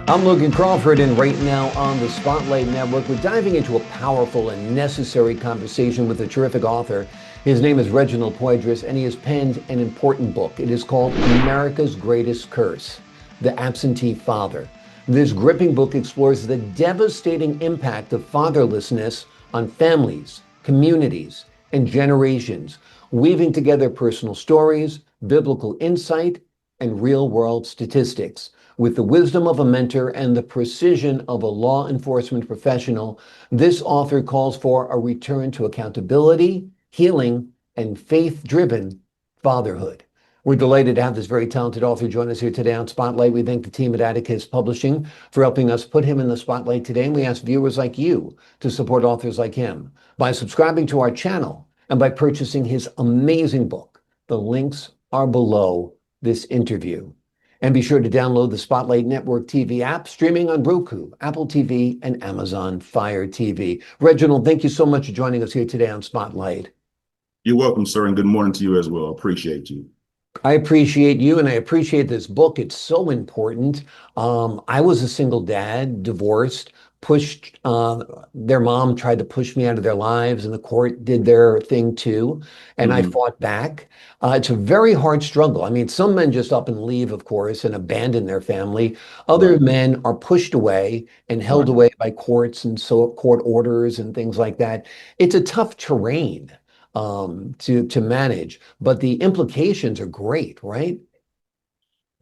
I'm Logan Crawford, and right now on the Spotlight Network, we're diving into a powerful and necessary conversation with a terrific author. His name is Reginald Poydras, and he has penned an important book. It is called America's Greatest Curse, The Absentee Father. This gripping book explores the devastating impact of fatherlessness on families, communities, and generations, weaving together personal stories, biblical insight, and real-world statistics. With the wisdom of a mentor and the precision of a law enforcement professional, this author calls for a return to accountability, healing, and faith-driven fatherhood. We're delighted to have this very talented author join us here today on Spotlight. We thank the team at Atticus Publishing for helping us put him in the spotlight today. And we ask viewers like you to support authors like him by subscribing to our channel and by purchasing his amazing book. The links are below this interview. And be sure to download the Spotlight Network TV app, streaming on Roku, Apple TV, and Amazon Fire TV. Reginald, thank you so much for joining us here today on Spotlight. You're welcome, sir, and good morning to you as well. Appreciate you. I appreciate you, and I appreciate this book. It's so important. I was a single dad, divorced, pushed, their mom tried to push me out of their lives, and the court did their thing too. And I fought back. It's a very hard struggle. I mean, some men just up and leave, of course, and abandon their family. Other Right, men are pushed away and held right. away by courts and so court orders and things like that. It's a tough terrain to manage, but the implications are great, right?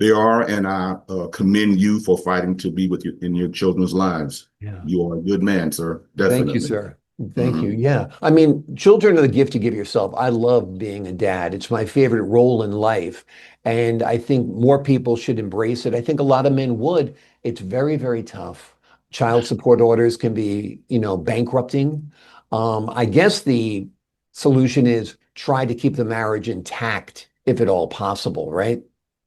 They are, and I commend you for fighting to be with you in your children's lives. Yeah. You are a good man, sir. Thank you, Definitely. sir. Thank you. Hmm. Yeah. I mean, children are the gift you give yourself. I love being a dad. It's my favorite role in life. And I think more people should embrace it. I think a lot of men would. It's very, very tough. Child support orders can be, bankrupting. I guess the solution is try to keep the marriage intact if at all possible, right?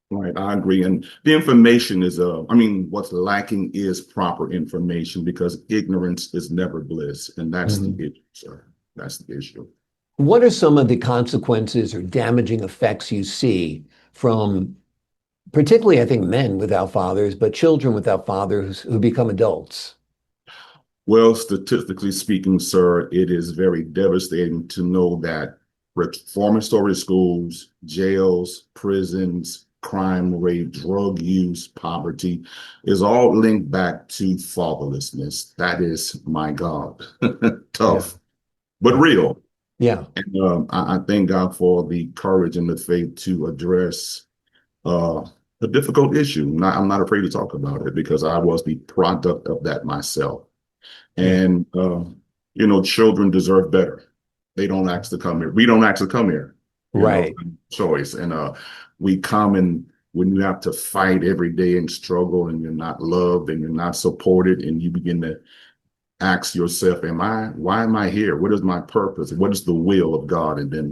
Right, I agree. And the information is, I mean, what's lacking is proper information because ignorance is never bliss. And that's the Mhm. issue, sir. That's the issue. What are some of the consequences or damaging effects you see from particularly, I think, men without fathers, but children without fathers who become adults? Well, statistically speaking, sir, it is very devastating to know that reformatory schools, jails, prisons, crime rate, drug use, poverty is all linked back to fatherlessness. That is, my God, Yeah, tough, but yeah, real. yeah, And I thank God for the courage and the faith to address uh, a difficult issue. I'm not afraid to talk about it because I was the product of that myself. yeah. And children deserve better. They don't ask to come here. We don't ask to come here. Right. Choice. And we come and when you have to fight every day and struggle and you're not loved and you're not supported and you begin to ask yourself, why am I here? What is my purpose? What is the will of God? And then,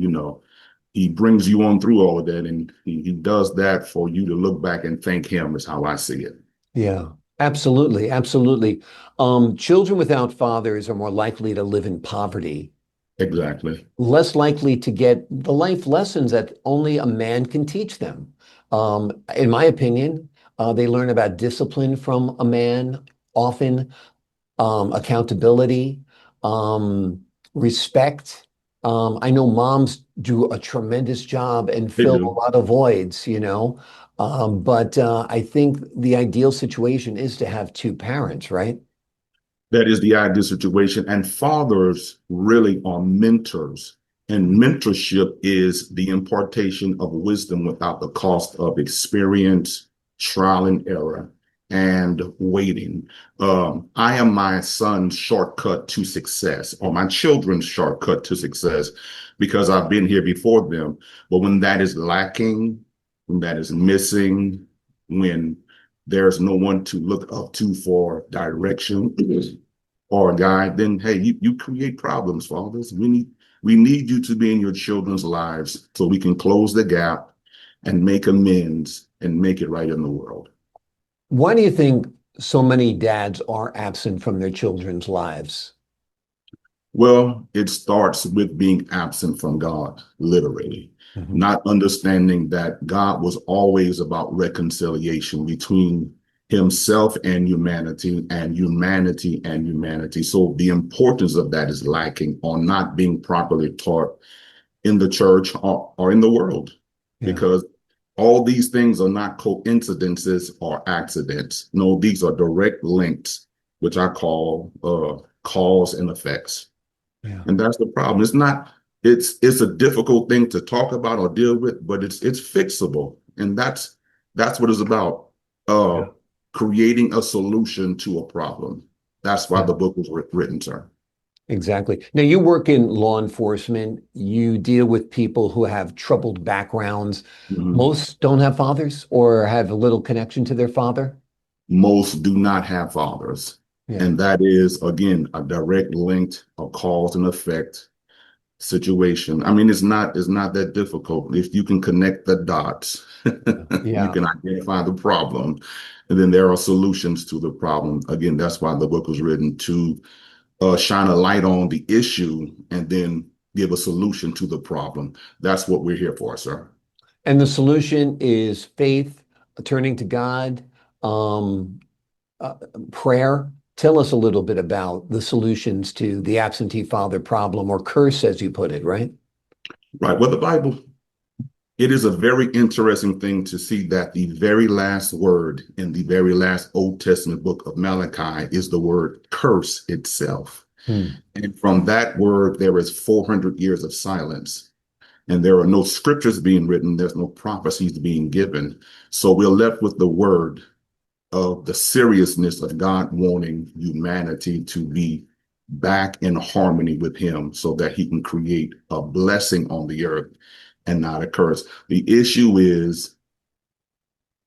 he brings you on through all of that. And he does that for you to look back and thank him is how I see it. Yeah, absolutely, absolutely. Children without fathers are more likely to live in poverty, Exactly. less likely to get the life lessons that only a man can teach them. In my opinion, they learn about discipline from a man often, accountability, um, respect. I know moms do a tremendous job and They fill a do. lot of voids. But I think the ideal situation is to have two parents, right? That is the ideal situation. And fathers really are mentors. And mentorship is the impartation of wisdom without the cost of experience, trial and error, and waiting. I am my son's shortcut to success, or my children's shortcut to success, because I've been here before them. But when that is lacking, when that is missing, when there's no one to look up to for direction or a guide, then hey, you create problems, fathers. We need you to be in your children's lives so we can close the gap and make amends and make it right in the world. Why do you think so many dads are absent from their children's lives? Well, it starts with being absent from God, literally, Mhm. not understanding that God was always about reconciliation between himself and humanity, and humanity and humanity. So the importance of that is lacking or not being properly taught in the church or in the world, Yeah. because all these things are not coincidences or accidents. No, these are direct links, which I call cause and effects. Yeah. And that's the problem. It's a difficult thing to talk about or deal with, but it's fixable. And that's what it's about. Uh Yeah. Creating a solution to a problem. That's why Yeah. the book was written, sir. Exactly. Now, you work in law enforcement. You deal with people who have troubled backgrounds. Mhm. Most don't have fathers or have a little connection to their father. Most do not have fathers. Yeah. And that is, again, a direct link, a cause and effect situation. I mean, it's not that difficult. If you can connect the dots, you Yeah. can identify the problem, and then there are solutions to the problem. Again, that's why the book was written, to shine a light on the issue and then give a solution to the problem. That's what we're here for, sir. And the solution is faith, turning to God, um, uh, prayer. Tell us a little bit about the solutions to the absentee father problem or curse, as you put it, right? Right. Well, the Bible, it is a very interesting thing to see that the very last word in the very last Old Testament book of Malachi is the word curse itself. Hmm. And from that word, there is 400 years of silence. And there are no scriptures being written, there's no prophecies being given. So we're left with the word of the seriousness of God wanting humanity to be back in harmony with him so that he can create a blessing on the earth and not a curse. The issue is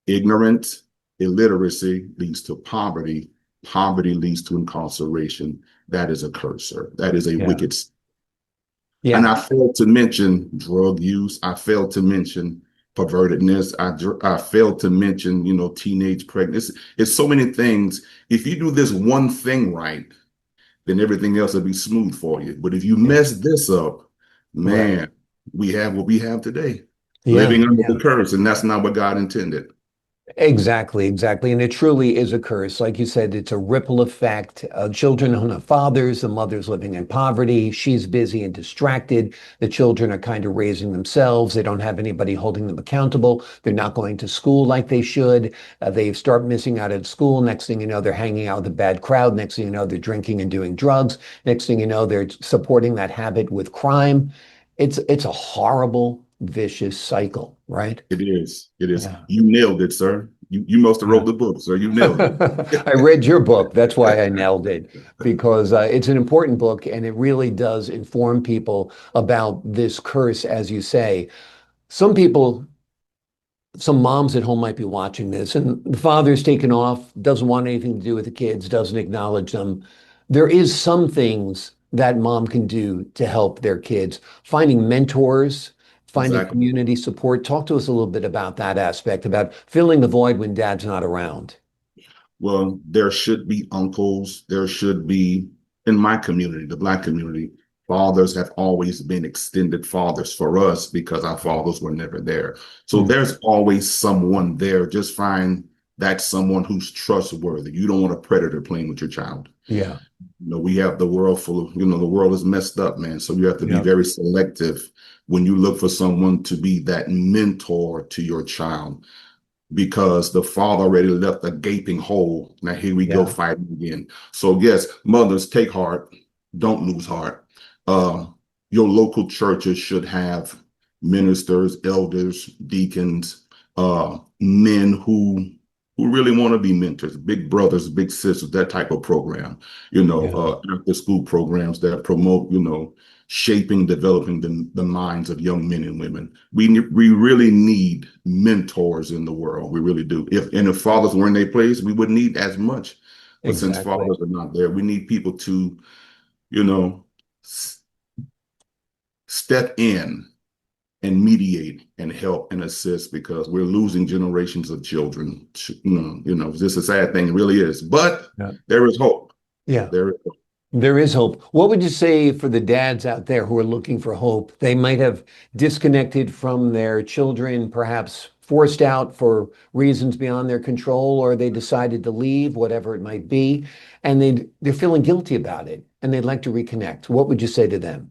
ignorance, illiteracy leads to poverty. Poverty leads to incarceration. That is a curse, sir. That is a Yeah. wicked. And Yeah. I failed to mention drug use. I failed to mention pervertedness. I failed to mention, teenage pregnancy. It's so many things. If you do this one thing right, then everything else will be smooth for you. But if you Yeah. mess this up, Right. man, we have what we have today, Yeah. living under Yeah. the curse, and that's not what God intended. Exactly, exactly. And it truly is a curse. Like you said, it's a ripple effect. Children don't have fathers, the mother's living in poverty. She's busy and distracted. The children are kind of raising themselves. They don't have anybody holding them accountable. They're not going to school like they should. They start missing out at school. Next thing you know, they're hanging out with a bad crowd. Next thing you know, they're drinking and doing drugs. Next thing you know, they're supporting that habit with crime. It's a horrible, vicious cycle, right? It is. It is. Yeah. You nailed it, sir. You must have Yeah. wrote the book, sir. You nailed I read your book. That's why I nailed it, because it's an important book and it really does inform people about this curse, as you say. Some people, some moms at home might be watching this, and the father's taken off, doesn't want anything to do with the kids, doesn't acknowledge them. There is some things that mom can do to help their kids, finding mentors, finding exactly. community support. Talk to us a little bit about that aspect, about filling the void when dad's not around. Well, there should be uncles. There should be, in my community, the Black community, fathers have always been extended fathers for us because our fathers were never there. So Hmm. there's always someone there. Just find that someone who's trustworthy. You don't want a predator playing with your child. Yeah. We have the world full of, the world is messed up, man. So you have to be Yeah. very selective when you look for someone to be that mentor to your child, because the father already left a gaping hole. Now here we go Yeah. fighting again. So yes, mothers, take heart. Don't lose heart. Uh, your local churches should have ministers, elders, deacons, men who really want to be mentors, big brothers, big sisters, that type of program. Yeah. After school programs that promote, shaping, developing the minds of young men and women. We really need mentors in the world. We really do. If fathers were in their place, we wouldn't need as much. But since Exactly. fathers are not there, we need people to, you know, s- step in and mediate and help and assist, because we're losing generations of children. It's just a sad thing, it really is. But Yeah. there is hope. Yeah. There is hope. There is hope. What would you say for the dads out there who are looking for hope? They might have disconnected from their children, perhaps forced out for reasons beyond their control, or they decided to leave, whatever it might be, and they're feeling guilty about it and they'd like to reconnect. What would you say to them?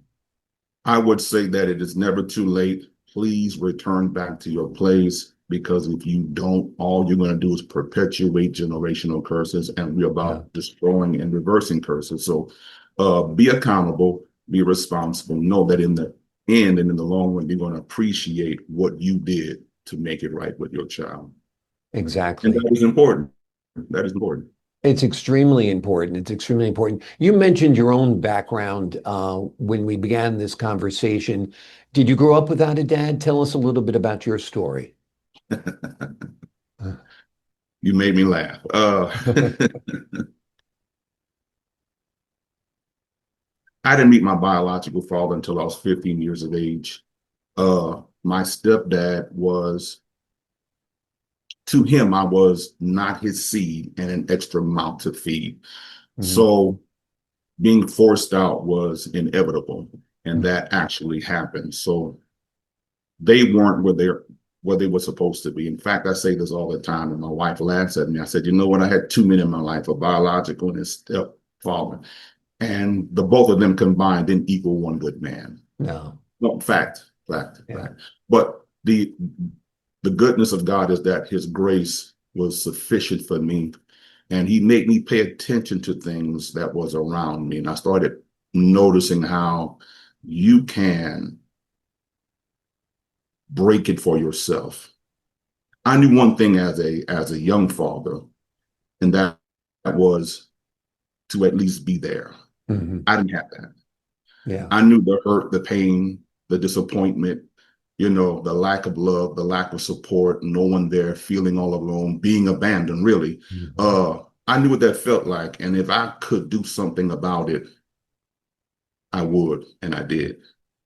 I would say that it is never too late. Please return back to your place, because if you don't, all you're going to do is perpetuate generational curses, and we're Yeah, about destroying and reversing curses. So be accountable, be responsible, know that in the end and in the long run, you're going to appreciate what you did to make it right with your child. And exactly. that is important. That is important. It's extremely important. It's extremely important. You mentioned your own background when we began this conversation. Did you grow up without a dad? Tell us a little bit about your story. You made me laugh. I didn't meet my biological father until I was 15 years of age. My stepdad was, to him, I was not his seed and an extra mouth to feed. Mhm. So being forced out was inevitable, and that actually happened. So they weren't where they were supposed to be. In fact, I say this all the time, and my wife laughs at me. I said, you know what? I had two men in my life, a biological and a stepfather, and the both of them combined didn't equal one good man. No. No, Yeah. fact. But the goodness of God is that his grace was sufficient for me. And he made me pay attention to things that was around me. And I started noticing how you can break it for yourself. I knew one thing as a young father, and that was to at least be there. Mhm. I didn't have that. Yeah. I knew the hurt, the pain, the disappointment, the lack of love, the lack of support, no one there, feeling all alone, being abandoned, really. Mhm. Uh, I knew what that felt like. And if I could do something about it, I would. And I did.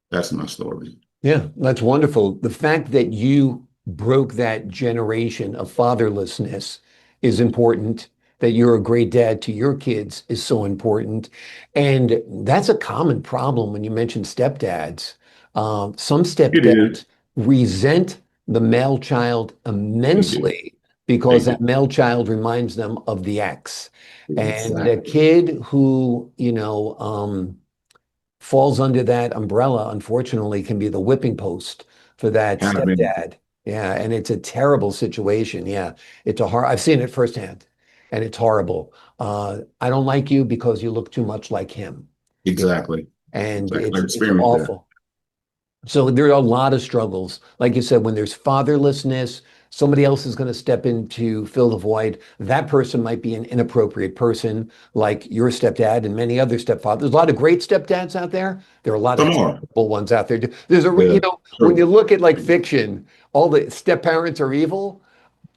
That's my story. Yeah, that's wonderful. The fact that you broke that generation of fatherlessness is important. That you're a great dad to your kids is so important. And that's a common problem when you mention stepdads. Some It is. stepdads resent the male child They do. immensely They because that do. male child reminds them of the ex. And a Exactly. kid who, falls under that umbrella, unfortunately, can be the whipping post for that Have been. stepdad. Yeah, and it's a terrible situation. Yeah, I've seen it firsthand, and it's horrible. I don't like you because you look too much like him. Yeah, Exactly. and Exactly. I've it's experienced that. awful. So there are a lot of struggles. Like you said, when there's fatherlessness, somebody else is going to step in to fill the void. That person might be an inappropriate person, like your stepdad and many other stepfathers. There's a lot of great stepdads out there. There are a lot of Some are. terrible ones out there. There's Yeah. when you True. look at like fiction, all the step parents are evil.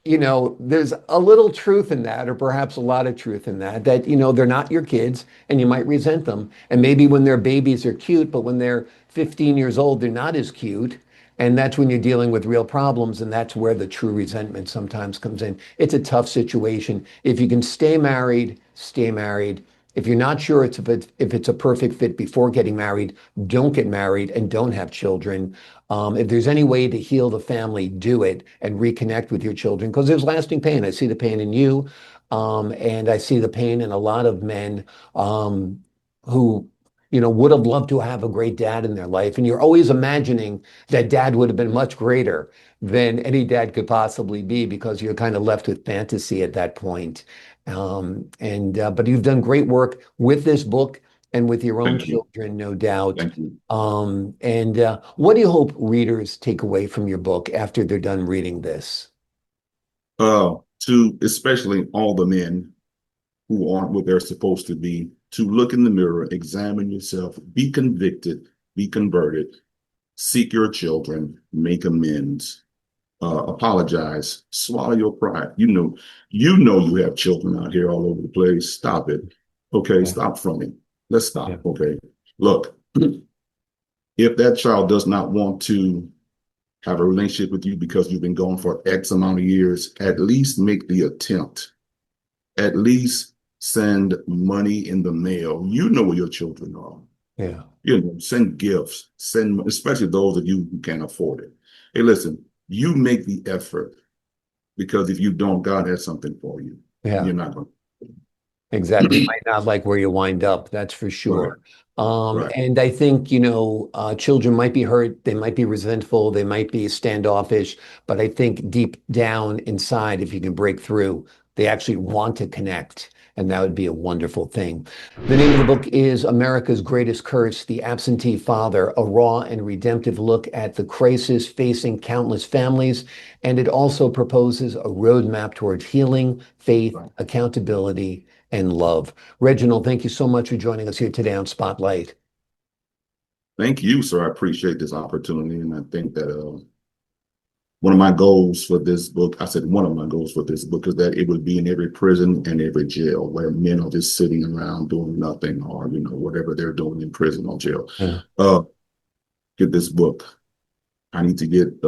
There's a little truth in that, or perhaps a lot of truth in that, they're not your kids and you might resent them. And maybe when they're babies, they're cute, but when they're 15 years old, they're not as cute. And that's when you're dealing with real problems. And that's where the true resentment sometimes comes in. It's a tough situation. If you can stay married, stay married. If you're not sure if it's a perfect fit before getting married, don't get married and don't have children. If there's any way to heal the family, do it and reconnect with your children because there's lasting pain. I see the pain in you, and I see the pain in a lot of men um, who, would have loved to have a great dad in their life. And you're always imagining that dad would have been much greater than any dad could possibly be because you're kind of left with fantasy at that point. But you've done great work with this book and with your own Thank you. children, no doubt. Thank you. And what do you hope readers take away from your book after they're done reading this? To especially all the men who aren't what they're supposed to be, to look in the mirror, examine yourself, be convicted, be converted, seek your children, make amends, apologize, swallow your pride. You have children out here all over the place. Stop it. Okay, Yeah, stop fronting. Let's yeah, stop. Okay. Look, if that child does not want to have a relationship with you because you've been gone for X amount of years, at least make the attempt. At least send money in the mail. You know where your children are. yeah. Send gifts, especially those of you who can't afford it. Hey, listen, you make the effort, because if you don't, God has something for you. Yeah. You're not going Exactly. You to. might not like where you wind up, that's for Right, sure. right. And I think, children might be hurt, they might be resentful, they might be standoffish, but I think deep down inside, if you can break through, they actually want to connect, and that would be a wonderful thing. The name of the book is America's Greatest Curse, The Absentee Father, a raw and redemptive look at the crisis facing countless families. And it also proposes a roadmap towards healing, faith, Right. accountability, and love. Reginald, thank you so much for joining us here today on Spotlight. Thank you, sir. I appreciate this opportunity. And I think that one of my goals for this book, I said one of my goals for this book is that it would be in every prison and every jail where men are just sitting around doing nothing, or, whatever they're doing in prison or jail. Yeah. Uh, get this book. I need to get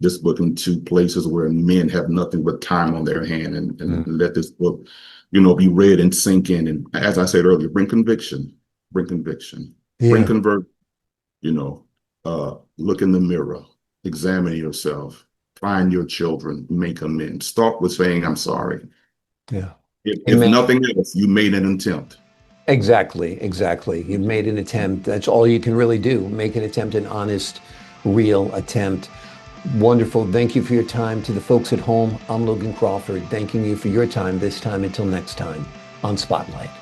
this book into places where men have nothing but time on their hand, and Mm. let this book, be read and sink in. And as I said earlier, bring conviction, bring Yeah. convert, look in the mirror, examine yourself, find your children, make amends. Start with saying, I'm sorry. Yeah. If Amen. nothing else, you made an attempt. Exactly. Exactly. You've made an attempt. That's all you can really do. Make an attempt, an honest, real attempt. Wonderful. Thank you for your time. To the folks at home, I'm Logan Crawford, thanking you for your time this time. Until next time on Spotlight.